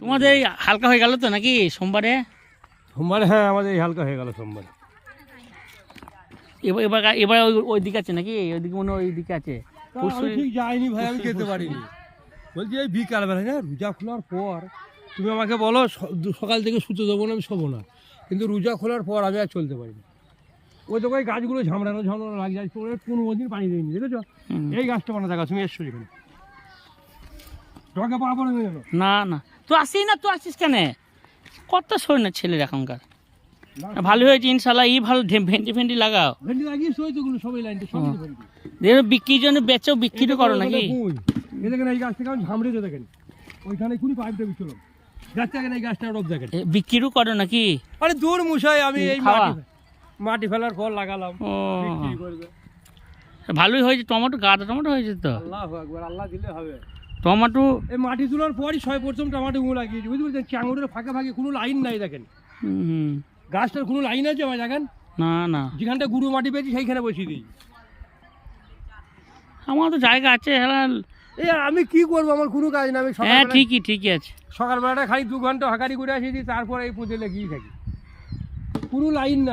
তোমাদের এই হালকা হয়ে গেল তো নাকি সোমবারে? সোমবারে হ্যাঁ আমাদের এই হালকা হয়ে গেল সোমবারে। এবার এবার এবার ওই দিকে আছে নাকি? ওইদিকে মনে হয় ওই দিকে আছে। আমি ঠিক যাইনি ভাই, আমি যেতে পারিনি। বলছি এই বিকালবেলা না রোজা খোলার পর তুমি আমাকে বলো সকাল থেকে শুতে দেবো না, আমি শোবো না, কিন্তু রোজা খোলার পর আমি আর চলতে পারি না। ওই তো ওই গাছগুলো ঝামড়ানো ঝামড়ানো লাগে যায়, কোনো দিন পানি দিইনি, দেখেছো? এই গাছটা বানা দেখা তুমি এসছো এখানে তোমাকে পাবো না। না না তুই আসিস না, তুই আসিস কেন? কত শোন না ছেলের এখনকার। ভালো হয়েছে ইনশাল্লাহ, ভালো ভেন্ডি ফেন্ডি লাগাও। ভেন্ডি লাগিয়েছি ওই তোগুলো সবাই লাইনটা সব ভেন্ডি। দেখো বিক্রির জন্য বেচো, বিক্রি করো নাকি? এই দেখেন এই গাছ থেকে আমি ঝামড়িয়ে দেখেন ওইখানে খুনি পাইপটা বিচলো গাছটা, এই গাছটা রোপ দেখেন বিক্রিও করো নাকি? আরে দূর মশাই, আমি এই মাটি ফেলার পর লাগালাম। ভালোই হয়েছে টমেটো, গাঁদা টমেটো হয়েছে তো। আল্লাহু আকবার, আল্লাহ দিলে হবে। টমেটো এই মাটি তোলার পরই 100% টমেটো গুলো লাগিয়েছি, বুঝতে পারছেন? চাঙড়ের ফাঁকে ফাঁকে কোনো লাইন নাই দেখেন, গাছটার কোনো লাইন আছে ভাই দেখেন? না না, যেখানটা গুঁড়ো মাটি পেয়েছি সেইখানে বসিয়ে দিই। আমার তো জায়গা আছে। এই আমি কি করবো, আমার কোনো কাজ না। আমি হ্যাঁ ঠিকই আছে। সকালবেলাটা খালি 2 ঘন্টা হাঁকারি করে আসি দিই, তারপরে এই পুঁতে লেগেই থাকি, কোনো লাইন না।